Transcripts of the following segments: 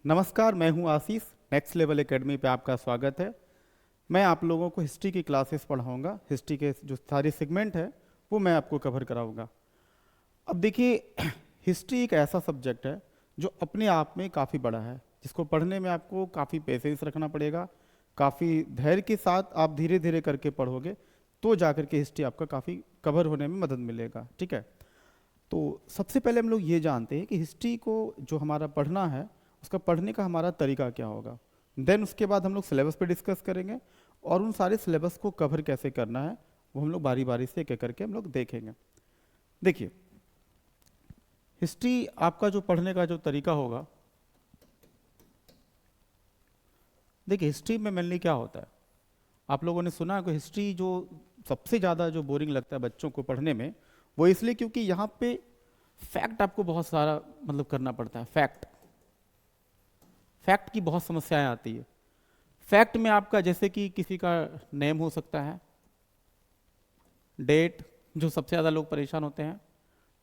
नमस्कार, मैं हूं आशीष। नेक्स्ट लेवल एकेडमी पे आपका स्वागत है। मैं आप लोगों को हिस्ट्री की क्लासेस पढ़ाऊंगा। हिस्ट्री के जो सारे सेगमेंट है वो मैं आपको कवर कराऊंगा। अब देखिए, हिस्ट्री एक ऐसा सब्जेक्ट है जो अपने आप में काफ़ी बड़ा है, जिसको पढ़ने में आपको काफ़ी पेशेंस रखना पड़ेगा। काफ़ी धैर्य के साथ आप धीरे धीरे करके पढ़ोगे तो जा करके हिस्ट्री आपका काफ़ी कवर होने में मदद मिलेगा। ठीक है, तो सबसे पहले हम लोग ये जानते हैं कि हिस्ट्री को जो हमारा पढ़ना है उसका पढ़ने का हमारा तरीका क्या होगा। देन उसके बाद हम लोग सिलेबस पे डिस्कस करेंगे और उन सारे सिलेबस को कवर कैसे करना है वो हम लोग बारी बारी से एक एक करके हम लोग देखेंगे। देखिए, हिस्ट्री आपका जो पढ़ने का जो तरीका होगा, देखिए हिस्ट्री में मेनली क्या होता है, आप लोगों ने सुना है कि हिस्ट्री जो सबसे ज़्यादा जो बोरिंग लगता है बच्चों को पढ़ने में, वो इसलिए क्योंकि यहाँ पे फैक्ट आपको बहुत सारा मतलब करना पड़ता है। फैक्ट फैक्ट की बहुत समस्याएं आती है। फैक्ट में आपका जैसे कि किसी का नेम हो सकता है, डेट, जो सबसे ज़्यादा लोग परेशान होते हैं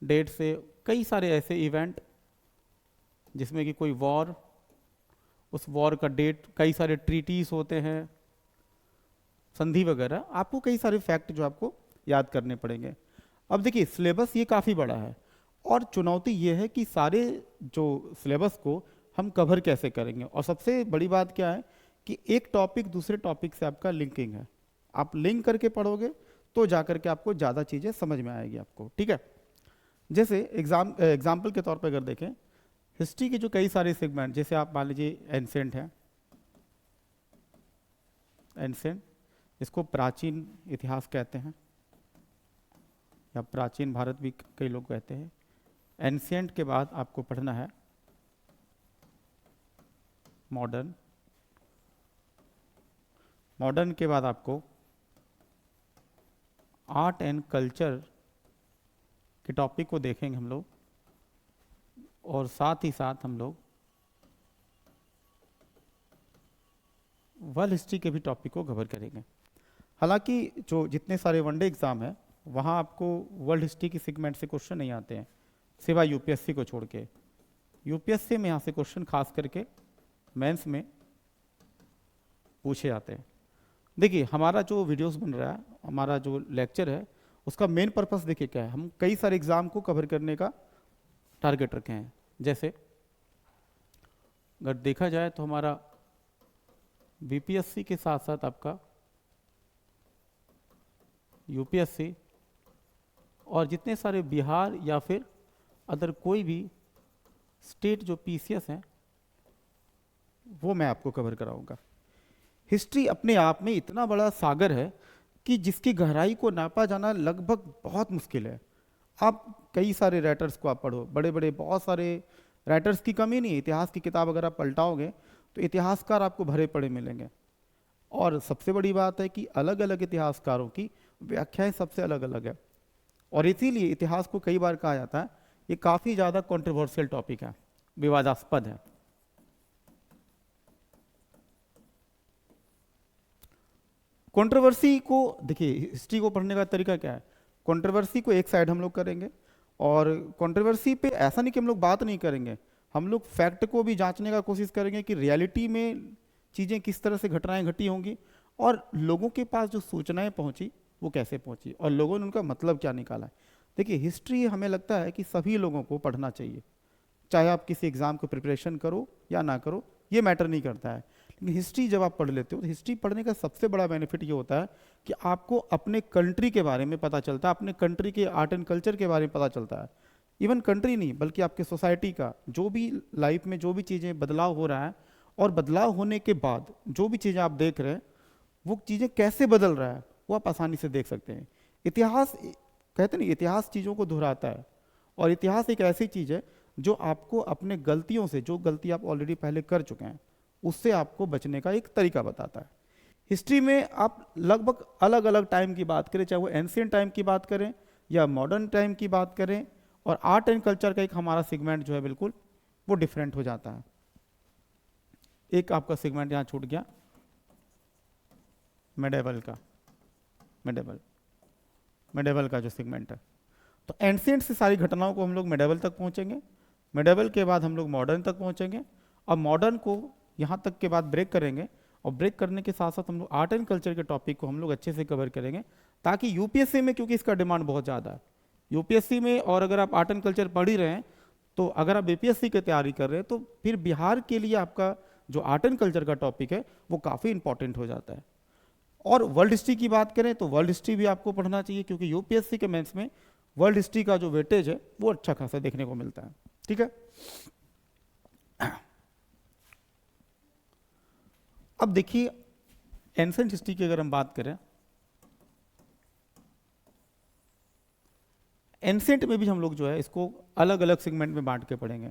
डेट से। कई सारे ऐसे इवेंट जिसमें कि कोई वॉर, उस वॉर का डेट, कई सारे ट्रीटीज होते हैं, संधि वगैरह, आपको कई सारे फैक्ट जो आपको याद करने पड़ेंगे। अब देखिए, सिलेबस ये काफ़ी बड़ा है और चुनौती ये है कि सारे जो सिलेबस को हम कवर कैसे करेंगे। और सबसे बड़ी बात क्या है कि एक टॉपिक दूसरे टॉपिक से आपका लिंकिंग है। आप लिंक करके पढ़ोगे तो जाकर के आपको ज़्यादा चीज़ें समझ में आएगी आपको। ठीक है, जैसे एग्जाम्पल के तौर पर अगर देखें, हिस्ट्री के जो कई सारे सेगमेंट, जैसे आप मान लीजिए एंसेंट है, एंसेंट इसको प्राचीन इतिहास कहते हैं या प्राचीन भारत भी कई लोग कहते हैं। एंशिएंट के बाद आपको पढ़ना है मॉडर्न, मॉडर्न के बाद आपको आर्ट एंड कल्चर के टॉपिक को देखेंगे हम लोग, और साथ ही साथ हम लोग वर्ल्ड हिस्ट्री के भी टॉपिक को कवर करेंगे। हालांकि जो जितने सारे वनडे एग्ज़ाम है वहाँ आपको वर्ल्ड हिस्ट्री की सेगमेंट से क्वेश्चन नहीं आते हैं, सिवाय यूपीएससी को छोड़ के। यूपीएससी में यहाँ से क्वेश्चन खास करके मेंस में पूछे जाते हैं। देखिए, हमारा जो वीडियोस बन रहा है, हमारा जो लेक्चर है, उसका मेन पर्पस देखिए क्या है। हम कई सारे एग्ज़ाम को कवर करने का टारगेट रखे हैं। जैसे अगर देखा जाए तो हमारा बीपीएससी के साथ साथ आपका यूपीएससी और जितने सारे बिहार या फिर अदर कोई भी स्टेट जो पीसीएस हैं वो मैं आपको कवर कराऊंगा। हिस्ट्री अपने आप में इतना बड़ा सागर है कि जिसकी गहराई को नापा जाना लगभग बहुत मुश्किल है। आप कई सारे राइटर्स को आप पढ़ो, बड़े बड़े बहुत सारे राइटर्स की कमी नहीं है। इतिहास की किताब अगर आप पलटाओगे तो इतिहासकार आपको भरे पड़े मिलेंगे। और सबसे बड़ी बात है कि अलग अलग इतिहासकारों की व्याख्याएं सबसे अलग अलग है, और इसीलिए इतिहास को कई बार कहा जाता है ये काफ़ी ज़्यादा कंट्रोवर्शियल टॉपिक है, विवादास्पद है। कंट्रोवर्सी को देखिए, हिस्ट्री को पढ़ने का तरीका क्या है, कंट्रोवर्सी को एक साइड हम लोग करेंगे। और कंट्रोवर्सी पे ऐसा नहीं कि हम लोग बात नहीं करेंगे, हम लोग फैक्ट को भी जांचने का कोशिश करेंगे कि रियलिटी में चीज़ें किस तरह से घटनाएं घटी होंगी और लोगों के पास जो सूचनाएं पहुंची वो कैसे पहुंची और लोगों ने उनका मतलब क्या निकाला है। देखिए, हिस्ट्री हमें लगता है कि सभी लोगों को पढ़ना चाहिए, चाहे आप किसी एग्ज़ाम को प्रिपरेशन करो या ना करो, ये मैटर नहीं करता है। लेकिन हिस्ट्री जब आप पढ़ लेते हो तो हिस्ट्री पढ़ने का सबसे बड़ा बेनिफिट ये होता है कि आपको अपने कंट्री के बारे में पता चलता है, अपने कंट्री के आर्ट एंड कल्चर के बारे में पता चलता है। इवन कंट्री नहीं बल्कि आपके सोसाइटी का जो भी लाइफ में जो भी चीज़ें बदलाव हो रहा है और बदलाव होने के बाद जो भी चीज़ें आप देख रहे हैं वो चीज़ें कैसे बदल रहा है वो आप आसानी से देख सकते हैं। इतिहास, कहते नहीं, इतिहास चीज़ों को दोहराता है, और इतिहास एक ऐसी चीज़ है जो आपको अपने गलतियों से, जो गलती आप ऑलरेडी पहले कर चुके हैं, उससे आपको बचने का एक तरीका बताता है। हिस्ट्री में आप लगभग अलग अलग टाइम की बात करें, चाहे वो एंशिएंट टाइम की बात करें या मॉडर्न टाइम की बात करें, और आर्ट एंड कल्चर का एक हमारा सेगमेंट जो है बिल्कुल वो डिफरेंट हो जाता है। एक आपका सेगमेंट यहाँ छूट गया, मेडेवल का, मेडेवल का जो सेगमेंट है। तो एंशिएंट से सारी घटनाओं को हम लोग मेडेवल तक पहुंचेंगे, मेडेवल के बाद हम लोग मॉडर्न तक पहुंचेंगे, और मॉडर्न को यहाँ तक के बाद ब्रेक करेंगे, और ब्रेक करने के साथ साथ हम लोग आर्ट एंड कल्चर के टॉपिक को हम लोग अच्छे से कवर करेंगे, ताकि यूपीएससी में, क्योंकि इसका डिमांड बहुत ज़्यादा है यूपीएससी में, और अगर आप आर्ट एंड कल्चर पढ़ ही रहे हैं तो अगर आप बीपीएससी की तैयारी कर रहे हैं तो फिर बिहार के लिए आपका जो आर्ट एंड कल्चर का टॉपिक है वो काफ़ी इंपॉर्टेंट हो जाता है। और वर्ल्ड हिस्ट्री की बात करें तो वर्ल्ड हिस्ट्री भी आपको पढ़ना चाहिए, क्योंकि यूपीएससी के मेंस में वर्ल्ड हिस्ट्री का जो वेटेज है वो अच्छा खासा देखने को मिलता है। ठीक है, अब देखिए एंसेंट हिस्ट्री की अगर हम बात करें, एंसेंट में भी हम लोग जो है इसको अलग अलग सेगमेंट में बांट के पढ़ेंगे।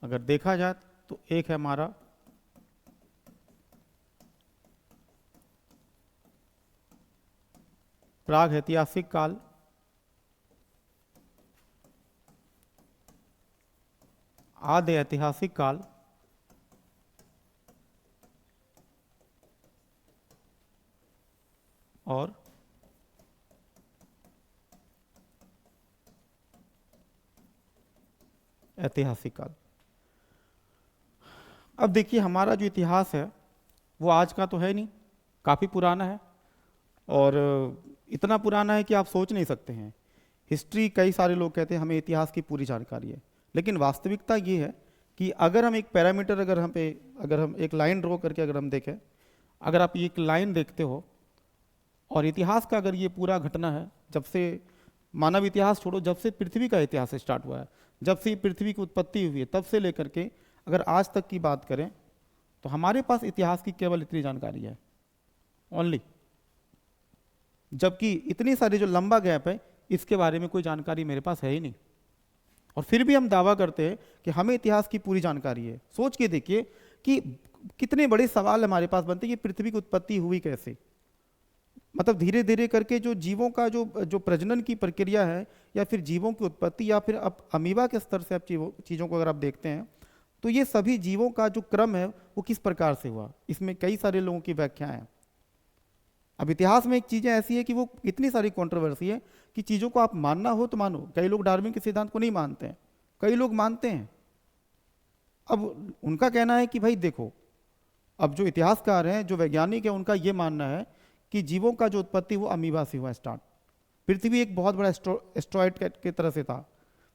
अगर देखा जाए तो एक है हमारा प्राग ऐतिहासिक काल, आदि ऐतिहासिक काल, और ऐतिहासिक काल। अब देखिए हमारा जो इतिहास है वो आज का तो है नहीं, काफ़ी पुराना है, और इतना पुराना है कि आप सोच नहीं सकते हैं। हिस्ट्री, कई सारे लोग कहते हैं हमें इतिहास की पूरी जानकारी है, लेकिन वास्तविकता ये है कि अगर हम एक पैरामीटर, अगर हम एक लाइन ड्रॉ करके अगर हम देखें, अगर आप एक लाइन देखते हो और इतिहास का अगर ये पूरा घटना है, जब से मानव इतिहास छोड़ो, जब से पृथ्वी का इतिहास स्टार्ट हुआ है, जब से पृथ्वी की उत्पत्ति हुई है, तब से लेकर के अगर आज तक की बात करें तो हमारे पास इतिहास की केवल इतनी जानकारी है ओनली, जबकि इतनी सारी जो लंबा गैप है इसके बारे में कोई जानकारी मेरे पास है ही नहीं, और फिर भी हम दावा करते हैं कि हमें इतिहास की पूरी जानकारी है। सोच के देखिए कि कितने बड़े सवाल हमारे पास बनते हैं कि पृथ्वी की उत्पत्ति हुई कैसे, मतलब धीरे धीरे करके जो जीवों का जो प्रजनन की प्रक्रिया है, या फिर जीवों की उत्पत्ति, या फिर अब अमीबा के स्तर से आप चीज़ों को अगर आप देखते हैं तो ये सभी जीवों का जो क्रम है वो किस प्रकार से हुआ, इसमें कई सारे लोगों की व्याख्याएं हैं। अब इतिहास में एक चीज़ें ऐसी है कि वो इतनी सारी कंट्रोवर्सी है कि चीज़ों को आप मानना हो तो मानो। कई लोग डार्विन के सिद्धांत को नहीं मानते हैं, कई लोग मानते हैं। अब उनका कहना है कि भाई देखो, अब जो इतिहासकार हैं, जो वैज्ञानिक हैं, उनका ये मानना है कि जीवों का जो उत्पत्ति वो अमीबा से हुआ स्टार्ट। पृथ्वी एक बहुत बड़ा एस्ट्रॉइड के तरह से था।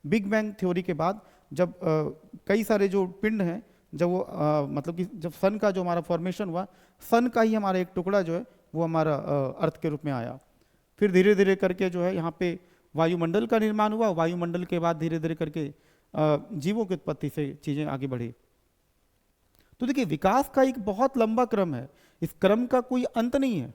बिग बैंग थ्योरी के बाद जब कई सारे जो पिंड हैं, जब वो मतलब कि जब सन का जो हमारा फॉर्मेशन हुआ, सन का ही हमारा एक टुकड़ा जो है वो हमारा अर्थ के रूप में आया। फिर धीरे धीरे करके जो है यहाँ पे वायुमंडल का निर्माण हुआ, वायुमंडल के बाद धीरे धीरे करके जीवों की उत्पत्ति से चीज़ें आगे बढ़ी। तो देखिए विकास का एक बहुत लंबा क्रम है, इस क्रम का कोई अंत नहीं है।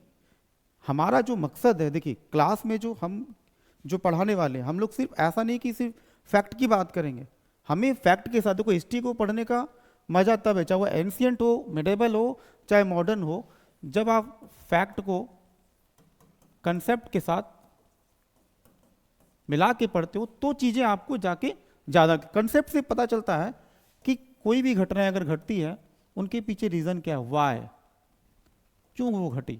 हमारा जो मकसद है, देखिए क्लास में जो पढ़ाने वाले हैं, हम लोग सिर्फ ऐसा नहीं कि सिर्फ फैक्ट की बात करेंगे, हमें फैक्ट के साथ, देखो हिस्ट्री को पढ़ने का मजा तब है, चाहे वो एंशियंट हो, मिडेवल हो, चाहे मॉडर्न हो, जब आप फैक्ट को कंसेप्ट के साथ मिला के पढ़ते हो तो चीज़ें आपको जाके ज़्यादा कंसेप्ट से पता चलता है कि कोई भी घटना अगर घटती है उनके पीछे रीज़न क्या है, वाई, क्यों वो घटी।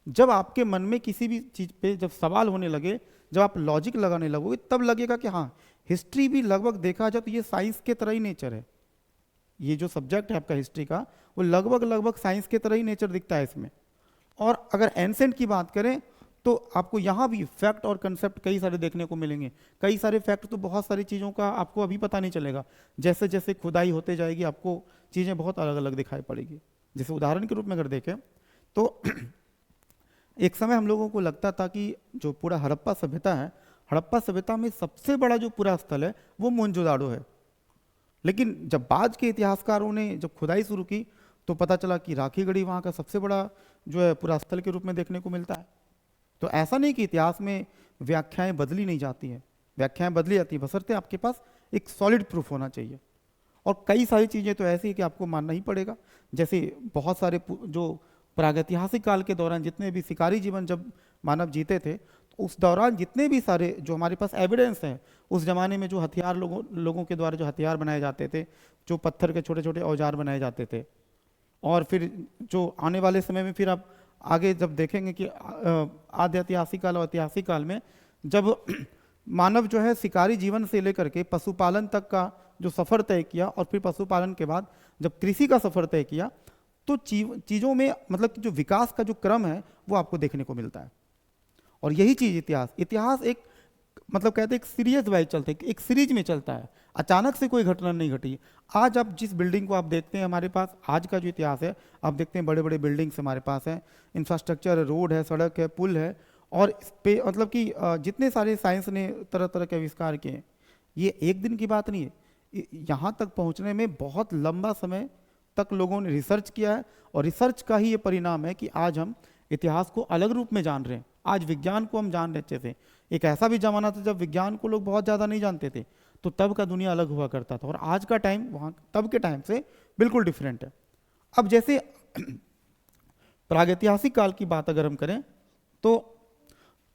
जब आपके मन में किसी भी चीज़ पे जब सवाल होने लगे, जब आप लॉजिक लगाने लगोगे, तब लगेगा कि हाँ हिस्ट्री भी लगभग देखा जाए तो ये साइंस के तरह ही नेचर है। ये जो सब्जेक्ट है आपका हिस्ट्री का, वो लगभग साइंस के तरह ही नेचर दिखता है इसमें। और अगर एंसेंट की बात करें तो आपको यहाँ भी फैक्ट और कंसेप्ट कई सारे देखने को मिलेंगे। कई सारे फैक्ट तो बहुत सारी चीज़ों का आपको अभी पता नहीं चलेगा, जैसे जैसे खुदाई होते जाएगी आपको चीज़ें बहुत अलग अलग दिखाई पड़ेगी। जैसे उदाहरण के रूप में अगर देखें तो एक समय हम लोगों को लगता था कि जो पूरा हड़प्पा सभ्यता है, हड़प्पा सभ्यता में सबसे बड़ा जो पूरा स्थल है वो मोहनजोदाड़ो है। लेकिन जब बाद के इतिहासकारों ने जब खुदाई शुरू की तो पता चला कि राखीगढ़ी वहाँ का सबसे बड़ा जो है पूरा स्थल के रूप में देखने को मिलता है। तो ऐसा नहीं कि इतिहास में व्याख्याएं बदली नहीं जाती हैं, व्याख्याएं बदली जाती हैं, बशर्ते आपके पास एक सॉलिड प्रूफ होना चाहिए। और कई सारी चीज़ें तो ऐसी है कि आपको मानना ही पड़ेगा। जैसे बहुत सारे जो प्रागैतिहासिक काल के दौरान जितने भी शिकारी जीवन जब मानव जीते थे, तो उस दौरान जितने भी सारे जो हमारे पास एविडेंस हैं, उस ज़माने में जो हथियार लोगों के द्वारा जो हथियार बनाए जाते थे, जो पत्थर के छोटे छोटे औजार बनाए जाते थे, और फिर जो आने वाले समय में फिर आप आगे जब देखेंगे कि आदि ऐतिहासिक काल और ऐतिहासिक काल में जब मानव जो है शिकारी जीवन से लेकर के पशुपालन तक का जो सफर तय किया, और फिर पशुपालन के बाद जब कृषि का सफर तय किया, तो चीजों में मतलब कि जो विकास का जो क्रम है वो आपको देखने को मिलता है। और यही चीज इतिहास एक मतलब कहते हैं एक सीरीज वाइज चलते हैं, एक सीरीज में चलता है, अचानक से कोई घटना नहीं घटी। आज आप जिस बिल्डिंग को आप देखते हैं हमारे पास, आज का जो इतिहास है आप देखते हैं बड़े बड़े बिल्डिंग्स हमारे पास हैं, इंफ्रास्ट्रक्चर है, रोड है, सड़क है, पुल है, और इस पे मतलब कि जितने सारे साइंस ने तरह तरह के आविष्कार किए हैं, ये एक दिन की बात नहीं है। यहाँ तक पहुँचने में बहुत लंबा समय तक लोगों ने रिसर्च किया है, और रिसर्च का ही ये परिणाम है कि आज हम इतिहास को अलग रूप में जान रहे हैं। आज विज्ञान को हम जान रहे अच्छे से। एक ऐसा भी जमाना था जब विज्ञान को लोग बहुत ज़्यादा नहीं जानते थे, तो तब का दुनिया अलग हुआ करता था, और आज का टाइम वहाँ तब के टाइम से बिल्कुल डिफरेंट है। अब जैसे प्रागैतिहासिक काल की बात अगर हम करें, तो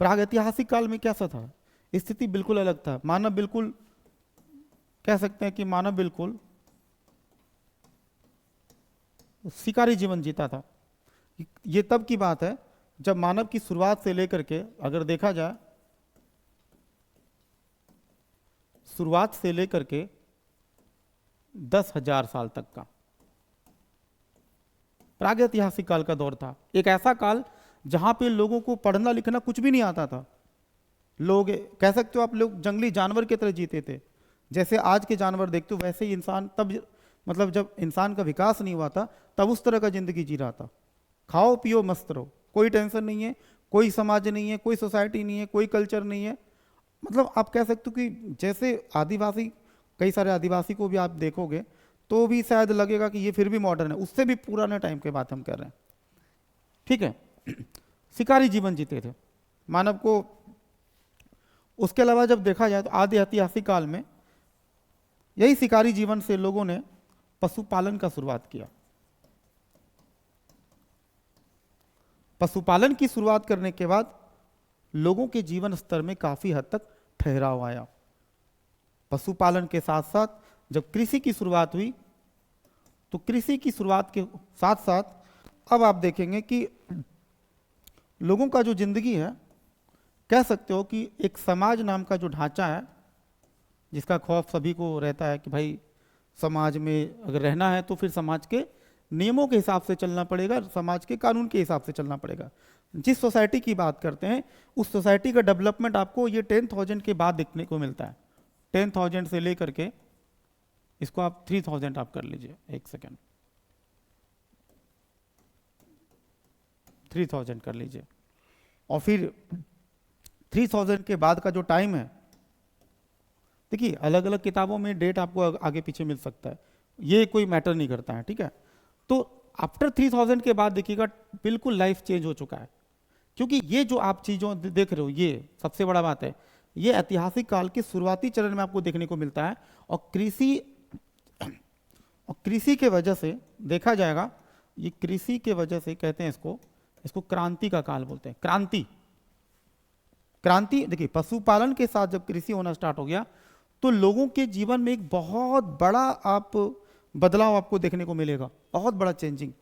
प्रागैतिहासिक काल में कैसा था, स्थिति बिल्कुल अलग था। मानव बिल्कुल कह सकते हैं कि मानव बिल्कुल शिकारी जीवन जीता था। ये तब की बात है जब मानव की शुरुआत से लेकर के अगर देखा जाए, शुरुआत से लेकर के 10,000 साल तक का प्रागैतिहासिक काल का दौर था। एक ऐसा काल जहां पे लोगों को पढ़ना लिखना कुछ भी नहीं आता था। लोग कह सकते हो आप, लोग जंगली जानवर की तरह जीते थे। जैसे आज के जानवर देखते हो वैसे ही इंसान तब मतलब जब इंसान का विकास नहीं हुआ था तब उस तरह का जिंदगी जी रहा था। खाओ पियो मस्त रहो, कोई टेंशन नहीं है, कोई समाज नहीं है, कोई सोसाइटी नहीं है, कोई कल्चर नहीं है। मतलब आप कह सकते हो कि जैसे आदिवासी, कई सारे आदिवासी को भी आप देखोगे तो भी शायद लगेगा कि ये फिर भी मॉडर्न है, उससे भी पुराने टाइम के बात हम कर रहे हैं। ठीक है, शिकारी जीवन जीते थे मानव को। उसके अलावा जब देखा जाए तो आदि ऐतिहासिक काल में यही शिकारी जीवन से लोगों ने पशुपालन का शुरुआत किया। पशुपालन की शुरुआत करने के बाद लोगों के जीवन स्तर में काफी हद तक ठहराव आया। पशुपालन के साथ साथ जब कृषि की शुरुआत हुई, तो कृषि की शुरुआत के साथ साथ अब आप देखेंगे कि लोगों का जो जिंदगी है, कह सकते हो कि एक समाज नाम का जो ढांचा है, जिसका खौफ सभी को रहता है कि भाई समाज में अगर रहना है तो फिर समाज के नियमों के हिसाब से चलना पड़ेगा, समाज के कानून के हिसाब से चलना पड़ेगा। जिस सोसाइटी की बात करते हैं उस सोसाइटी का डेवलपमेंट आपको ये 10,000 के बाद देखने को मिलता है। 10,000 से लेकर के इसको आप 3,000 आप कर लीजिए, एक सेकेंड, 3,000 कर लीजिए। और फिर 3,000 के बाद का जो टाइम है, देखिए अलग अलग किताबों में डेट आपको आगे पीछे मिल सकता है, ये कोई मैटर नहीं करता है। ठीक है, तो आफ्टर 3,000 के बाद देखिएगा बिल्कुल लाइफ चेंज हो चुका है, क्योंकि ये जो आप चीज़ों देख रहे हो, ये सबसे बड़ा बात है, ये ऐतिहासिक काल के शुरुआती चरण में आपको देखने को मिलता है। और कृषि के वजह से देखा जाएगा, ये कृषि के वजह से कहते हैं इसको क्रांति का काल बोलते हैं। क्रांति देखिए, पशुपालन के साथ जब कृषि होना स्टार्ट हो गया तो लोगों के जीवन में एक बहुत बड़ा आप बदलाव आपको देखने को मिलेगा, बहुत बड़ा चेंजिंग।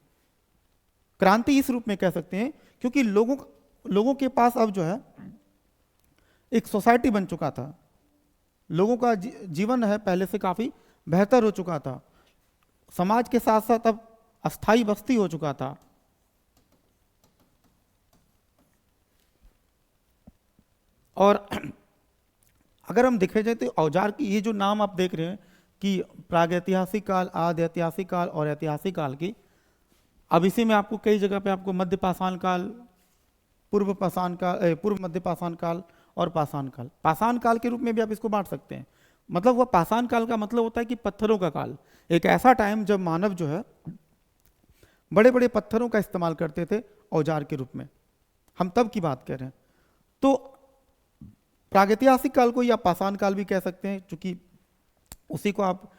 क्रांति इस रूप में कह सकते हैं क्योंकि लोगों के पास अब जो है एक सोसाइटी बन चुका था, लोगों का जीवन है पहले से काफी बेहतर हो चुका था, समाज के साथ साथ अब अस्थाई बस्ती हो चुका था। और अगर हम देखे जाए तो औजार की ये जो नाम आप देख रहे हैं कि प्रागैतिहासिक काल, आदि ऐतिहासिक काल और ऐतिहासिक काल की, अब इसी में आपको कई जगह पे आपको मध्य पाषाण काल, पूर्व मध्य पाषाण काल और पाषाण काल, पाषाण काल के रूप में भी आप इसको बांट सकते हैं। मतलब वह पाषाण काल का मतलब होता है कि पत्थरों का काल, एक ऐसा टाइम जब मानव जो है बड़े बड़े पत्थरों का इस्तेमाल करते थे औजार के रूप में, हम तब की बात कर रहे हैं। तो प्रागैतिहासिक काल को या पाषाण काल भी कह सकते हैं, क्योंकि उसी को आप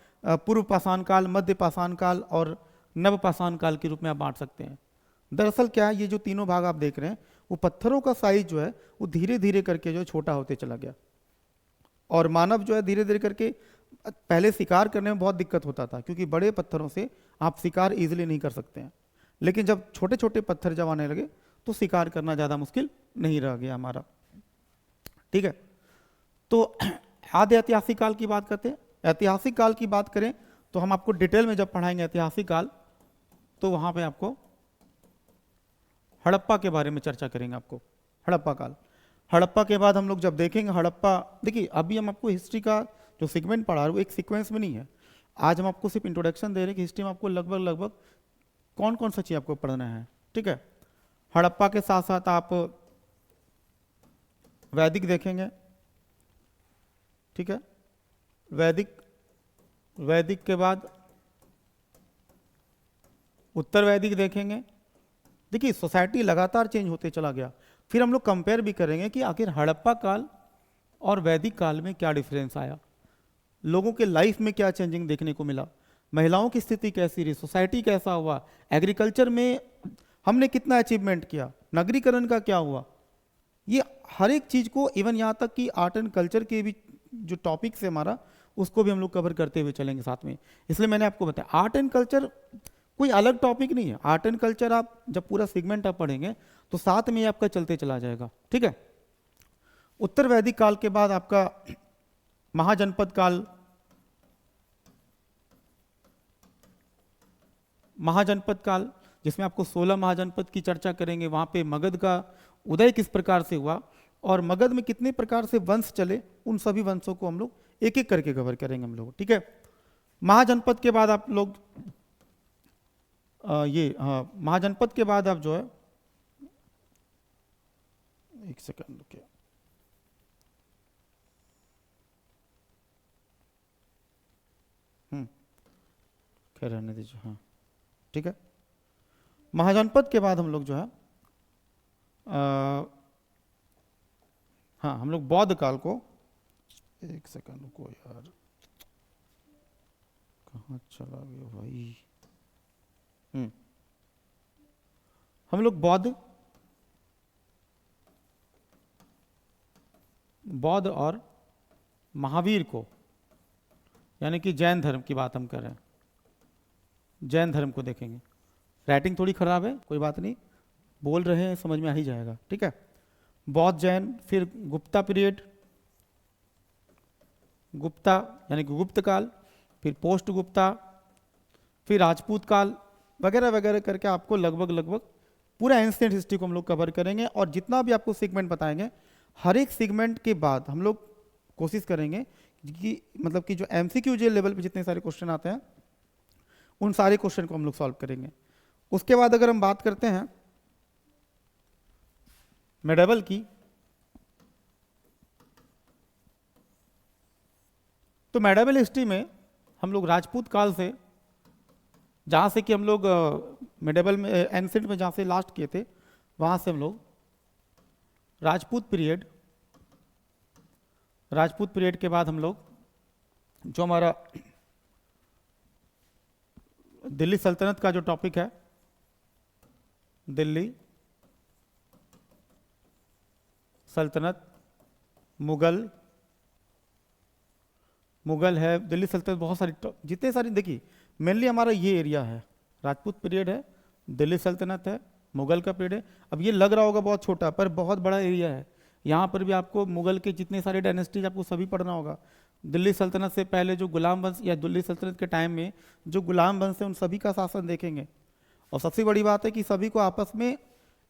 पूर्व पाषाण काल, मध्य पाषाण काल और नव पाषाण काल के रूप में आप बांट सकते हैं। दरअसल क्या है, ये जो तीनों भाग आप देख रहे हैं वो पत्थरों का साइज जो है वो धीरे धीरे करके जो छोटा होते चला गया, और मानव जो है धीरे धीरे करके, पहले शिकार करने में बहुत दिक्कत होता था क्योंकि बड़े पत्थरों से आप शिकार इजीली नहीं कर सकते हैं, लेकिन जब छोटे छोटे पत्थर जब आने लगे तो शिकार करना ज़्यादा मुश्किल नहीं रह गया हमारा। ठीक है, तो आधे ऐतिहासिक काल की बात करते हैं। ऐतिहासिक काल की बात करें तो हम आपको डिटेल में जब पढ़ाएंगे ऐतिहासिक काल, तो वहां पे आपको हड़प्पा के बारे में चर्चा करेंगे। आपको हड़प्पा काल, हड़प्पा के बाद हम लोग जब देखेंगे हड़प्पा, देखिए अभी हम आपको हिस्ट्री का जो सेगमेंट पढ़ा रहे हैं वो एक सीक्वेंस में नहीं है। आज हम आपको सिर्फ इंट्रोडक्शन दे रहे हैं कि हिस्ट्री में आपको लगभग कौन कौन सा चीज आपको पढ़ना है, ठीक है। हड़प्पा के साथ साथ आप वैदिक देखेंगे, ठीक है। वैदिक के बाद उत्तर वैदिक देखेंगे। देखिए सोसाइटी लगातार चेंज होते चला गया। फिर हम लोग कंपेयर भी करेंगे कि आखिर हड़प्पा काल और वैदिक काल में क्या डिफरेंस आया, लोगों के लाइफ में क्या चेंजिंग देखने को मिला, महिलाओं की स्थिति कैसी रही, सोसाइटी कैसा हुआ, एग्रीकल्चर में हमने कितना अचीवमेंट किया, नगरीकरण का क्या हुआ। ये हर एक चीज को, इवन यहाँ तक कि आर्ट एंड कल्चर के भी जो टॉपिक है हमारा, उसको भी हम लोग कवर करते हुए चलेंगे साथ में। इसलिए मैंने आपको बताया आर्ट एंड कल्चर कोई अलग टॉपिक नहीं है। आर्ट एंड कल्चर आप जब पूरा सेगमेंट आप पढ़ेंगे तो साथ में आपका चलते चला जाएगा, ठीक है। उत्तर वैदिक काल के बाद आपका महाजनपद काल, जिसमें आपको 16 महाजनपद की चर्चा करेंगे। वहां पे मगध का उदय किस प्रकार से हुआ और मगध में कितने प्रकार से वंश चले, उन सभी वंशों को हम लोग एक एक करके कवर करेंगे हम लोग, ठीक है। महाजनपद के बाद आप लोग महाजनपद के बाद आप जो है, एक सेकंड रुकिए, खैर रहने दीजिए, हाँ ठीक है। महाजनपद के बाद हम लोग जो है हाँ हम लोग बौद्ध काल को, एक सेकंड रुको यार, कहाँ चला गया भाई। हम लोग बौद्ध और महावीर को, यानी कि जैन धर्म की बात हम कर रहे हैं, जैन धर्म को देखेंगे। राइटिंग थोड़ी खराब है, कोई बात नहीं, बोल रहे हैं समझ में आ ही जाएगा, ठीक है। बौद्ध जैन, फिर गुप्ता पीरियड, गुप्ता यानी कि गुप्त काल, फिर पोस्ट गुप्ता, फिर राजपूत काल वगैरह वगैरह करके आपको लगभग पूरा एंशिएंट हिस्ट्री को हम लोग कवर करेंगे। और जितना भी आपको सेगमेंट बताएंगे, हर एक सेगमेंट के बाद हम लोग कोशिश करेंगे कि मतलब कि जो एमसीक्यू जे लेवल पे जितने सारे क्वेश्चन आते हैं उन सारे क्वेश्चन को हम लोग सॉल्व करेंगे। उसके बाद अगर हम बात करते हैं मेडिवल की, तो मेडिवल हिस्ट्री में हम लोग राजपूत काल से, जहां से कि हम लोग मेडिवल में एंशिएंट में जहां से लास्ट किए थे, वहां से हम लोग राजपूत पीरियड के बाद हम लोग जो हमारा दिल्ली सल्तनत का जो टॉपिक है, दिल्ली सल्तनत, मुगल है, दिल्ली सल्तनत, बहुत सारी जितने सारी, देखिए मेनली हमारा ये एरिया है, राजपूत पीरियड है, दिल्ली सल्तनत है, मुगल का पीरियड है। अब ये लग रहा होगा बहुत छोटा, पर बहुत बड़ा एरिया है। यहाँ पर भी आपको मुगल के जितने सारे डायनेस्टीज आपको सभी पढ़ना होगा। दिल्ली सल्तनत से पहले जो गुलाम वंश, या दिल्ली सल्तनत के टाइम में जो गुलाम वंश है, उन सभी का शासन देखेंगे। और सबसे बड़ी बात है कि सभी को आपस में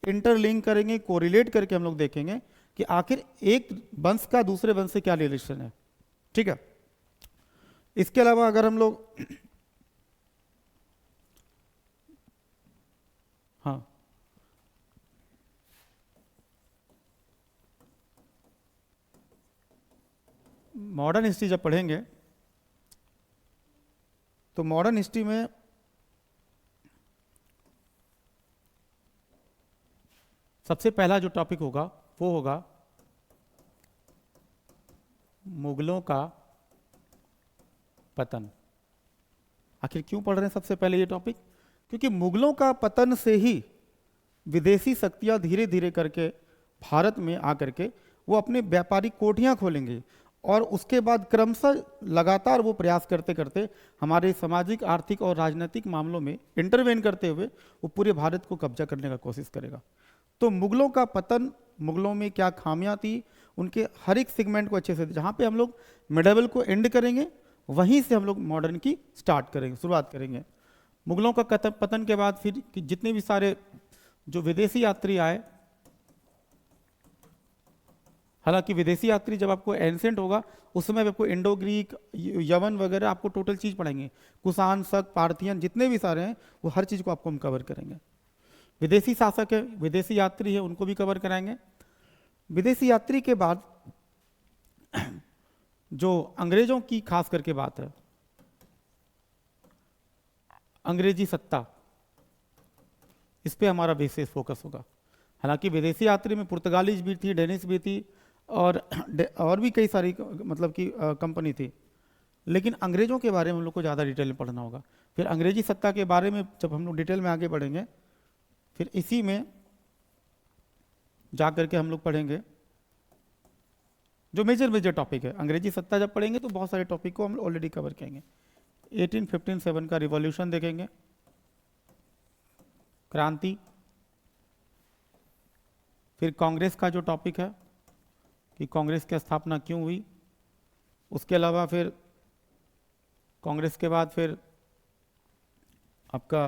इंटरलिंक करेंगे, कोरिलेट करके हम लोग देखेंगे कि आखिर एक वंश का दूसरे वंश से क्या रिलेशन है, ठीक है। इसके अलावा अगर हम लोग हाँ मॉडर्न हिस्ट्री जब पढ़ेंगे तो मॉडर्न हिस्ट्री में सबसे पहला जो टॉपिक होगा वो होगा मुगलों का पतन। आखिर क्यों पढ़ रहे हैं सबसे पहले ये टॉपिक? क्योंकि मुगलों का पतन से ही विदेशी शक्तियां धीरे धीरे करके भारत में आकर के वो अपने व्यापारिक कोठियां खोलेंगे, और उसके बाद क्रमशः लगातार वो प्रयास करते करते हमारे सामाजिक, आर्थिक और राजनीतिक मामलों में इंटरवेन करते हुए वो पूरे भारत को कब्जा करने का कोशिश करेगा। तो मुगलों का पतन, मुगलों में क्या खामियां थी, उनके हर एक सेगमेंट को अच्छे से, जहाँ पे हम लोग मेडावल को एंड करेंगे वहीं से हम लोग मॉडर्न की स्टार्ट करेंगे, शुरुआत करेंगे। मुगलों का पतन के बाद फिर जितने भी सारे जो विदेशी यात्री आए, हालांकि विदेशी यात्री जब आपको एंसेंट होगा उस समय आपको इंडो ग्रीक, यवन वगैरह आपको टोटल चीज पढ़ेंगे, कुषाण, शक, पार्थियन जितने भी सारे हैं वो हर चीज को आपको हम कवर करेंगे। विदेशी शासक है, विदेशी यात्री है, उनको भी कवर कराएंगे। विदेशी यात्री के बाद जो अंग्रेजों की खास करके बात है, अंग्रेजी सत्ता, इस पे हमारा विशेष फोकस होगा। हालांकि विदेशी यात्री में पुर्तगालीज भी थी, डेनिश भी थी और भी कई सारी मतलब कि कंपनी थी, लेकिन अंग्रेजों के बारे में हम लोग को ज़्यादा डिटेल में पढ़ना होगा। फिर अंग्रेजी सत्ता के बारे में जब हम लोग डिटेल में आगे बढ़ेंगे, फिर इसी में जा करके हम लोग पढ़ेंगे जो मेजर टॉपिक है। अंग्रेजी सत्ता जब पढ़ेंगे तो बहुत सारे टॉपिक को हम ऑलरेडी कवर करेंगे। 1857 का रिवॉल्यूशन देखेंगे, क्रांति, फिर कांग्रेस का जो टॉपिक है कि कांग्रेस की स्थापना क्यों हुई, उसके अलावा फिर कांग्रेस के बाद फिर आपका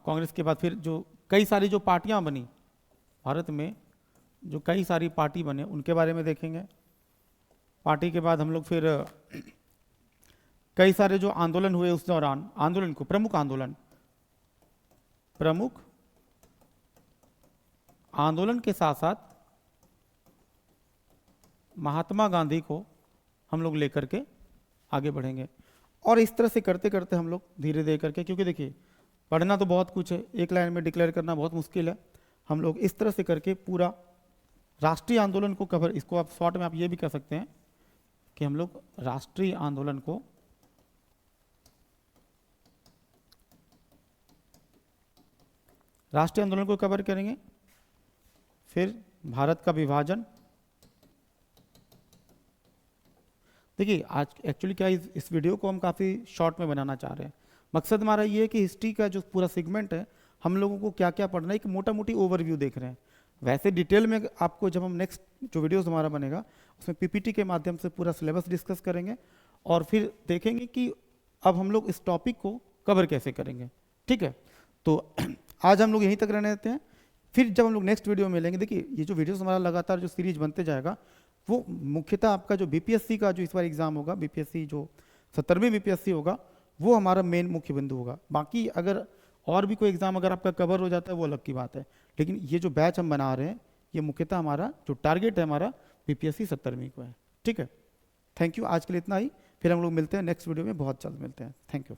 कांग्रेस के बाद फिर जो कई सारी जो पार्टियां बनी भारत में, जो कई सारी पार्टी बने उनके बारे में देखेंगे। पार्टी के बाद हम लोग फिर कई सारे जो आंदोलन हुए उस दौरान, आंदोलन को प्रमुख आंदोलन के साथ साथ महात्मा गांधी को हम लोग लेकर के आगे बढ़ेंगे। और इस तरह से करते करते हम लोग धीरे धीरे करके, क्योंकि देखिए पढ़ना तो बहुत कुछ है, एक लाइन में डिक्लेयर करना बहुत मुश्किल है, हम लोग इस तरह से करके पूरा राष्ट्रीय आंदोलन को कवर, इसको आप शॉर्ट में आप ये भी कह सकते हैं कि हम लोग राष्ट्रीय आंदोलन को कवर करेंगे। फिर भारत का विभाजन, देखिए आज एक्चुअली क्या इस वीडियो को हम काफ़ी शॉर्ट में बनाना चाह रहे हैं। मकसद हमारा ये है कि हिस्ट्री का जो पूरा सेगमेंट है हम लोगों को क्या क्या पढ़ना है, एक मोटा मोटी ओवरव्यू देख रहे हैं। वैसे डिटेल में आपको जब हम नेक्स्ट जो वीडियोस हमारा बनेगा उसमें पीपीटी के माध्यम से पूरा सिलेबस डिस्कस करेंगे और फिर देखेंगे कि अब हम लोग इस टॉपिक को कवर कैसे करेंगे। ठीक है, तो आज हम लोग यहीं तक रहने देते हैं। फिर जब हम लोग नेक्स्ट वीडियो में मिलेंगे, देखिए ये जो वीडियोस हमारा लगातार जो सीरीज बनते जाएगा वो मुख्यतः आपका जो बीपीएससी का जो इस बार एग्जाम होगा, बीपीएससी जो 70वीं बीपीएससी होगा, वो हमारा मेन मुख्य बिंदु होगा। बाकी अगर और भी कोई एग्जाम अगर आपका कवर हो जाता है वो अलग की बात है, लेकिन ये जो बैच हम बना रहे हैं ये मुख्यतः हमारा जो टारगेट है हमारा बीपीएससी 70वीं को है। ठीक है, थैंक यू, आज के लिए इतना ही। फिर हम लोग मिलते हैं नेक्स्ट वीडियो में, बहुत जल्द मिलते हैं। Thank you.